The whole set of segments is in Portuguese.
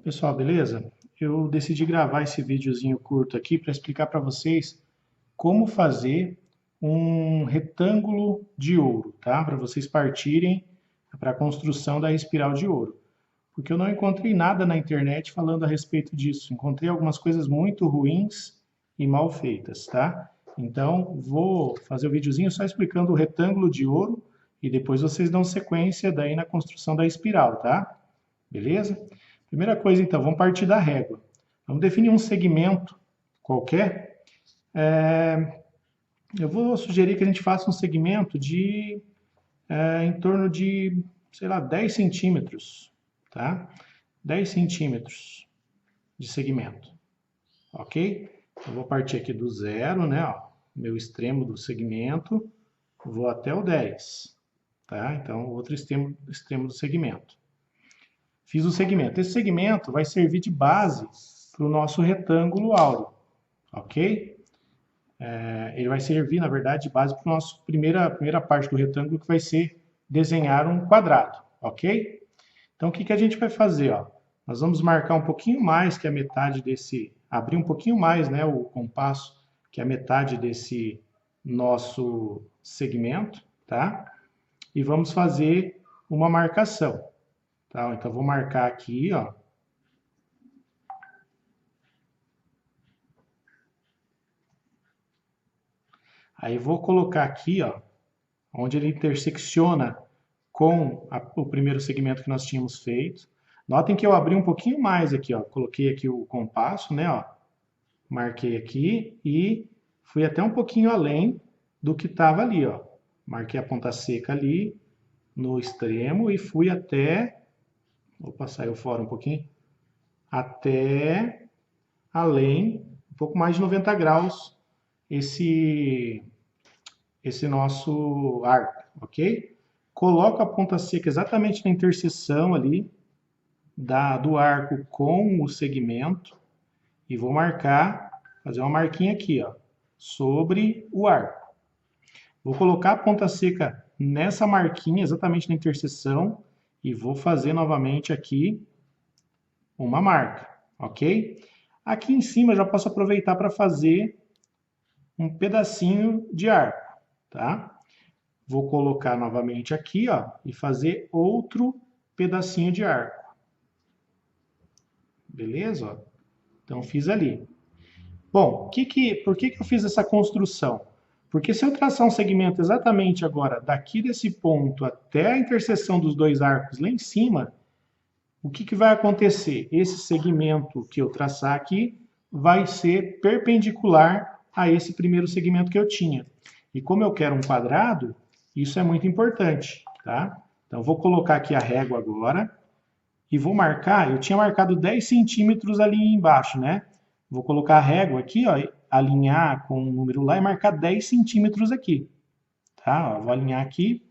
Pessoal, beleza? Eu decidi gravar esse videozinho curto aqui para explicar para vocês como fazer um retângulo de ouro, tá? Para vocês partirem para a construção da espiral de ouro. Porque eu não encontrei nada na internet falando a respeito disso. Encontrei algumas coisas muito ruins e mal feitas, tá? Então, vou fazer o videozinho só explicando o retângulo de ouro e depois vocês dão sequência daí na construção da espiral, tá? Beleza? Primeira coisa, então, vamos partir da régua. Vamos definir um segmento qualquer. Eu vou sugerir que a gente faça um segmento de em torno de, sei lá, 10 centímetros, tá? 10 centímetros de segmento, ok? Eu vou partir aqui do zero, né? Ó, meu extremo do segmento, vou até o 10, tá? Então, outro extremo do segmento. Fiz o segmento. Esse segmento vai servir de base para o nosso retângulo áureo, ok? Ele vai servir, na verdade, de base para a nossa primeira parte do retângulo, que vai ser desenhar um quadrado, ok? Então, o que a gente vai fazer? Ó? Nós vamos marcar um pouquinho mais que a metade desse... Abrir um pouquinho mais, né, o compasso, que é a metade desse nosso segmento, tá? E vamos fazer uma marcação. Tá? Então, vou marcar aqui, ó. Aí vou colocar aqui, ó, onde ele intersecciona com o primeiro segmento que nós tínhamos feito. Notem que eu abri um pouquinho mais aqui, ó. Coloquei aqui o compasso, né, ó. Marquei aqui e fui até um pouquinho além do que estava ali, ó. Marquei a ponta seca ali no extremo e fui até... Opa, saiu fora um pouquinho. Até além, um pouco mais de 90 graus, esse nosso arco, ok? Coloco a ponta seca exatamente na interseção ali do arco com o segmento e vou marcar, fazer uma marquinha aqui, ó, sobre o arco. Vou colocar a ponta seca nessa marquinha, exatamente na interseção, e vou fazer novamente aqui uma marca, ok? Aqui em cima eu já posso aproveitar para fazer um pedacinho de arco, tá? Vou colocar novamente aqui, ó, e fazer outro pedacinho de arco. Beleza? Então, fiz ali. Bom, por que eu fiz essa construção? Porque se eu traçar um segmento exatamente agora, daqui desse ponto até a interseção dos dois arcos lá em cima, o que vai acontecer? Esse segmento que eu traçar aqui vai ser perpendicular a esse primeiro segmento que eu tinha. E como eu quero um quadrado, isso é muito importante, tá? Então, vou colocar aqui a régua agora e vou marcar, eu tinha marcado 10 centímetros ali embaixo, né? Vou colocar a régua aqui, ó, alinhar com o número lá e marcar 10 centímetros aqui, tá? Ó, vou alinhar aqui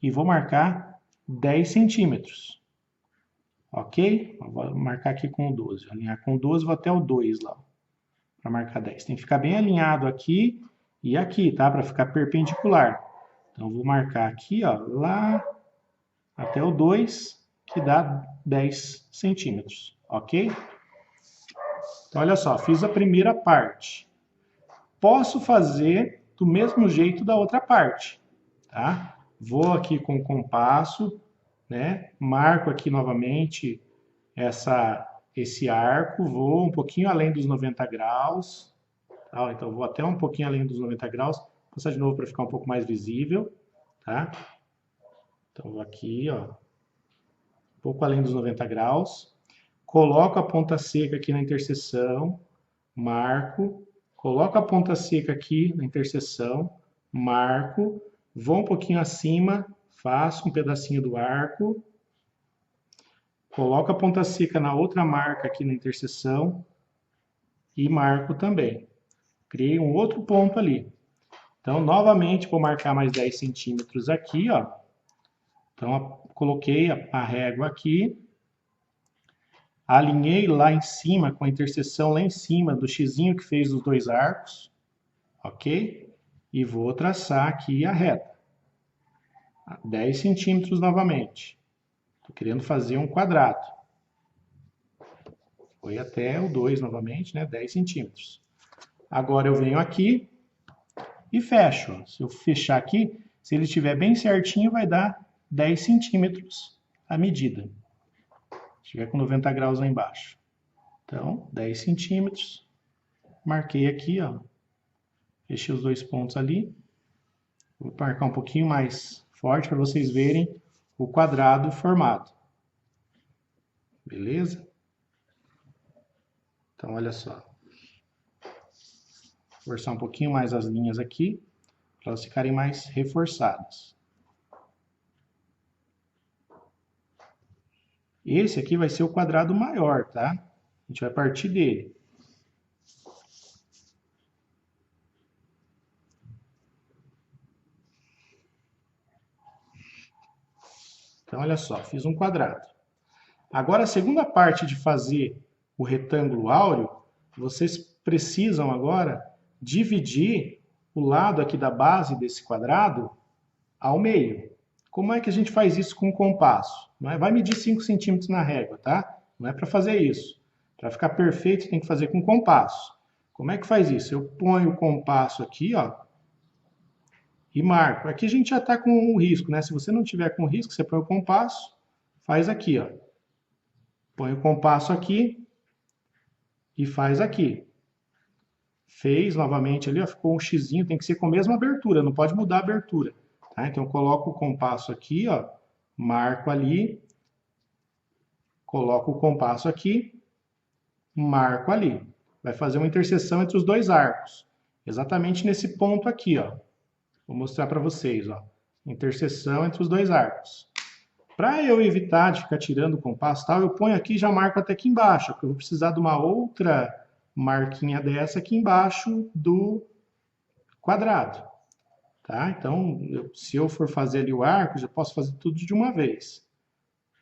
e vou marcar 10 centímetros. Ok? Vou marcar aqui com o 12. Alinhar com o 12, vou até o 2 lá, para marcar 10. Tem que ficar bem alinhado aqui e aqui, tá? Para ficar perpendicular. Então, vou marcar aqui, ó, lá até o 2, que dá 10 centímetros. Ok? Então, olha só, fiz a primeira parte. Posso fazer do mesmo jeito da outra parte, tá? Vou aqui com o compasso, né? Marco aqui novamente esse arco, vou um pouquinho além dos 90 graus, tá? Então vou até um pouquinho além dos 90 graus, vou passar de novo para ficar um pouco mais visível, tá? Então vou aqui, ó, um pouco além dos 90 graus, coloco a ponta seca aqui na interseção, marco, coloco a ponta seca aqui na interseção, marco, vou um pouquinho acima, faço um pedacinho do arco, coloco a ponta seca na outra marca aqui na interseção e marco também. Criei um outro ponto ali. Então, novamente, vou marcar mais 10 centímetros aqui, ó. Então, coloquei a régua aqui, alinhei lá em cima, com a interseção lá em cima do xizinho que fez os dois arcos, ok? E vou traçar aqui a reta. 10 centímetros novamente. Estou querendo fazer um quadrado. Foi até o 2 novamente, né? 10 centímetros. Agora eu venho aqui e fecho. Ó. Se eu fechar aqui, se ele estiver bem certinho, vai dar 10 centímetros a medida. Se estiver com 90 graus lá embaixo. Então, 10 centímetros. Marquei aqui, ó. Fechei os dois pontos ali. Vou marcar um pouquinho mais forte para vocês verem o quadrado formado. Beleza? Então, olha só. Vou forçar um pouquinho mais as linhas aqui, para elas ficarem mais reforçadas. Esse aqui vai ser o quadrado maior, tá? A gente vai partir dele. Então, olha só, fiz um quadrado. Agora, a segunda parte de fazer o retângulo áureo, vocês precisam agora dividir o lado aqui da base desse quadrado ao meio. Como é que a gente faz isso com o compasso? Não é? Vai medir 5 centímetros na régua, tá? Não é para fazer isso. Para ficar perfeito, tem que fazer com compasso. Como é que faz isso? Eu ponho o compasso aqui, ó, e marco. Aqui a gente já está com o risco, né? Se você não tiver com risco, você põe o compasso, faz aqui, ó. Põe o compasso aqui e faz aqui. Fez novamente ali, ó, ficou um xizinho, tem que ser com a mesma abertura, não pode mudar a abertura. Tá? Então eu coloco o compasso aqui, ó, marco ali, coloco o compasso aqui, marco ali. Vai fazer uma interseção entre os dois arcos. Exatamente nesse ponto aqui, ó. Vou mostrar para vocês, ó. Interseção entre os dois arcos. Para eu evitar de ficar tirando o compasso e tal, eu ponho aqui e já marco até aqui embaixo, porque eu vou precisar de uma outra marquinha dessa aqui embaixo do quadrado. Tá? Então, se eu for fazer ali o arco, já posso fazer tudo de uma vez.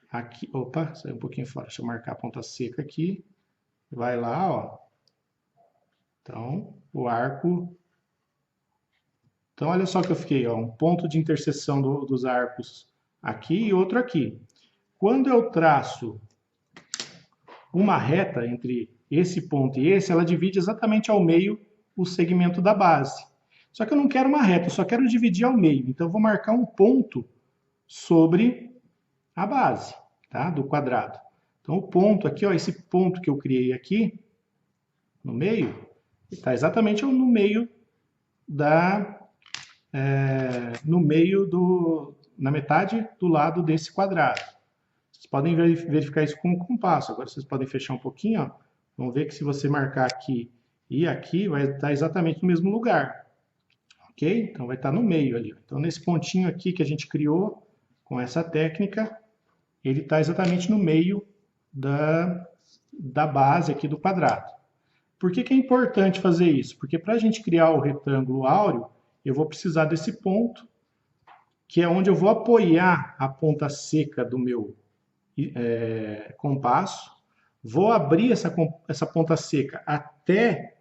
Aqui, opa, saiu um pouquinho fora. Deixa eu marcar a ponta seca aqui. Vai lá, ó. Então, o arco. Então, olha só que eu fiquei, ó, um ponto de interseção dos arcos aqui e outro aqui. Quando eu traço uma reta entre esse ponto e esse, ela divide exatamente ao meio o segmento da base. Só que eu não quero uma reta, eu só quero dividir ao meio. Então, eu vou marcar um ponto sobre a base, tá? Do quadrado. Então, o ponto aqui, ó, esse ponto que eu criei aqui, no meio, está exatamente no meio na metade do lado desse quadrado. Vocês podem verificar isso com o compasso. Agora vocês podem fechar um pouquinho, ó. Vão ver que se você marcar aqui e aqui, vai estar exatamente no mesmo lugar. Ok? Então vai estar no meio ali. Então nesse pontinho aqui que a gente criou com essa técnica, ele está exatamente no meio da base aqui do quadrado. Por que é importante fazer isso? Porque para a gente criar o retângulo áureo, eu vou precisar desse ponto, que é onde eu vou apoiar a ponta seca do meu compasso. Vou abrir essa ponta seca até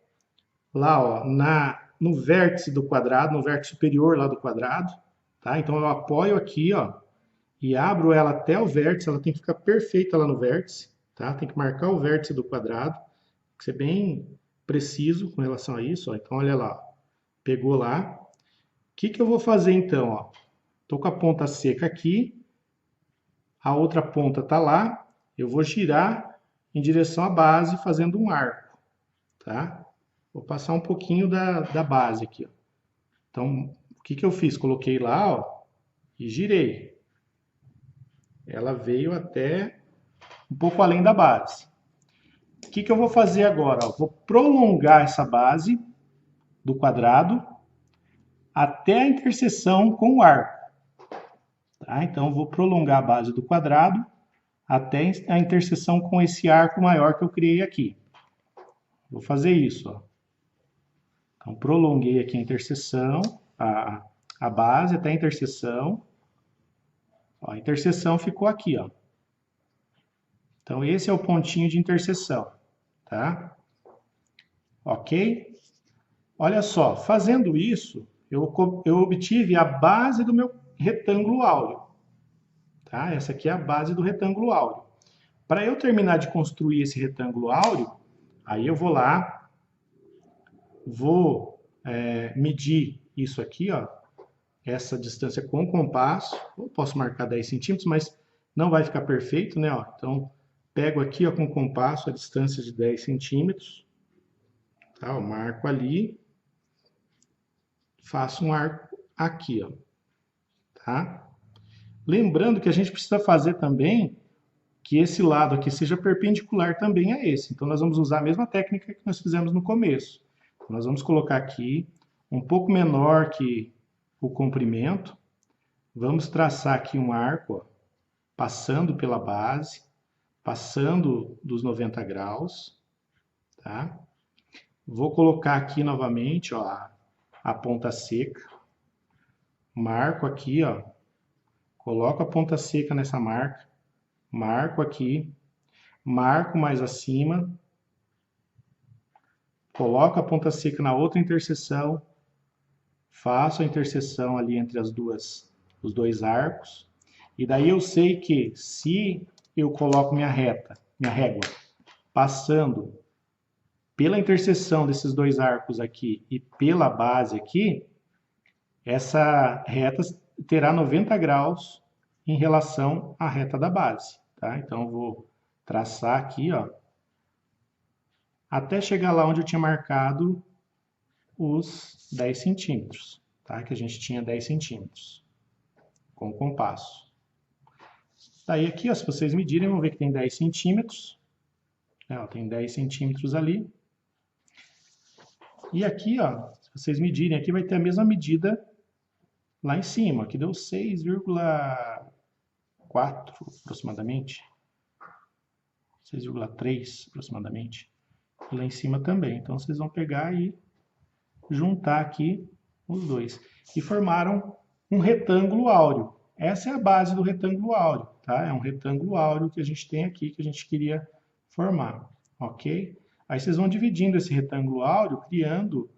lá, ó, no vértice do quadrado, no vértice superior lá do quadrado. Tá? Então eu apoio aqui, ó, e abro ela até o vértice. Ela tem que ficar perfeita lá no vértice. Tá? Tem que marcar o vértice do quadrado. Tem que ser bem preciso com relação a isso. Ó. Então olha lá, pegou lá. O que eu vou fazer então? Estou com a ponta seca aqui, a outra ponta está lá, eu vou girar em direção à base fazendo um arco. Tá? Vou passar um pouquinho da base aqui. Ó. Então, o que eu fiz? Coloquei lá, ó, e girei. Ela veio até um pouco além da base. O que eu vou fazer agora? Ó? Vou prolongar essa base do quadrado até a interseção com o arco. Tá? Então, eu vou prolongar a base do quadrado até a interseção com esse arco maior que eu criei aqui. Vou fazer isso. Ó. Então, prolonguei aqui a interseção, a base até a interseção. Ó, a interseção ficou aqui. Ó. Então, esse é o pontinho de interseção. Tá? Ok? Olha só, fazendo isso, eu obtive a base do meu retângulo áureo. Tá? Essa aqui é a base do retângulo áureo. Para eu terminar de construir esse retângulo áureo, aí eu vou lá, vou medir isso aqui, ó, essa distância com o compasso. Eu posso marcar 10 centímetros, mas não vai ficar perfeito, né? Ó. Então, pego aqui ó, com o compasso a distância de 10 centímetros. Tá? Eu marco ali. Faço um arco aqui, ó. Tá? Lembrando que a gente precisa fazer também que esse lado aqui seja perpendicular também a esse. Então, nós vamos usar a mesma técnica que nós fizemos no começo. Então, nós vamos colocar aqui um pouco menor que o comprimento. Vamos traçar aqui um arco, ó, passando pela base, passando dos 90 graus. Tá? Vou colocar aqui novamente ó, a ponta seca. Marco aqui, ó, coloco a ponta seca nessa marca. Marco aqui, marco mais acima, coloco a ponta seca na outra interseção, faço a interseção ali entre os dois arcos, e daí eu sei que se eu coloco minha régua, passando pela interseção desses dois arcos aqui e pela base aqui, essa reta terá 90 graus em relação à reta da base. Tá? Então, eu vou traçar aqui, ó, até chegar lá onde eu tinha marcado os 10 centímetros, tá? Que a gente tinha 10 centímetros com o compasso. Daí aqui, ó, se vocês medirem, vão ver que tem 10 centímetros. Ó, tem 10 centímetros ali. E aqui, ó, se vocês medirem, aqui vai ter a mesma medida lá em cima. Aqui deu 6,4 aproximadamente. 6,3 aproximadamente. E lá em cima também. Então, vocês vão pegar e juntar aqui os dois. E formaram um retângulo áureo. Essa é a base do retângulo áureo. Tá? É um retângulo áureo que a gente tem aqui, que a gente queria formar. Ok? Aí vocês vão dividindo esse retângulo áureo, criando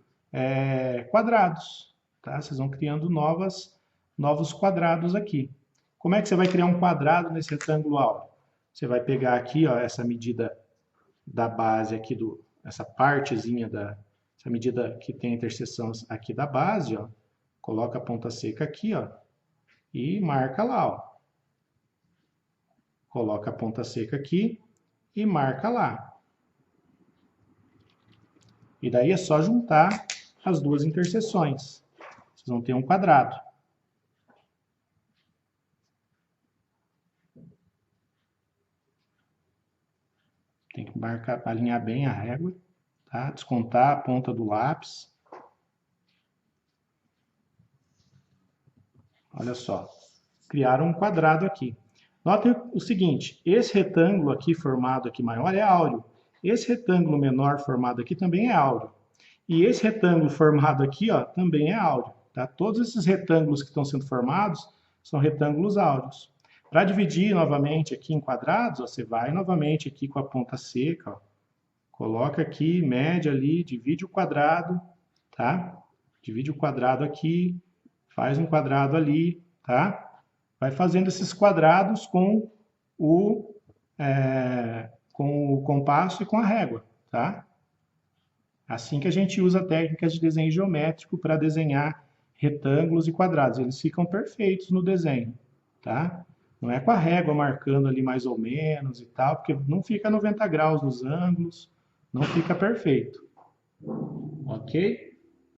quadrados. Tá? Vocês vão criando novos quadrados aqui. Como é que você vai criar um quadrado nesse retângulo áureo? Você vai pegar aqui ó, essa medida da base aqui, essa partezinha essa medida que tem a interseção aqui da base, ó, coloca a ponta seca aqui, ó, e marca lá, ó. Coloca a ponta seca aqui e marca lá. E daí é só juntar as duas interseções. Vocês vão ter um quadrado. Tem que marcar, alinhar bem a régua, tá? Descontar a ponta do lápis. Olha só, criaram um quadrado aqui. Notem o seguinte, esse retângulo aqui formado aqui maior é áureo. Esse retângulo menor formado aqui também é áureo. E esse retângulo formado aqui ó, também é áureo. Tá? Todos esses retângulos que estão sendo formados são retângulos áureos. Para dividir novamente aqui em quadrados, ó, você vai novamente aqui com a ponta seca, ó, coloca aqui, mede ali, divide o quadrado, tá? Divide o quadrado aqui, faz um quadrado ali, tá? Vai fazendo esses quadrados com o compasso e com a régua, tá? Assim que a gente usa técnicas de desenho geométrico para desenhar retângulos e quadrados. Eles ficam perfeitos no desenho, tá? Não é com a régua marcando ali mais ou menos e tal, porque não fica 90 graus nos ângulos, não fica perfeito. Ok?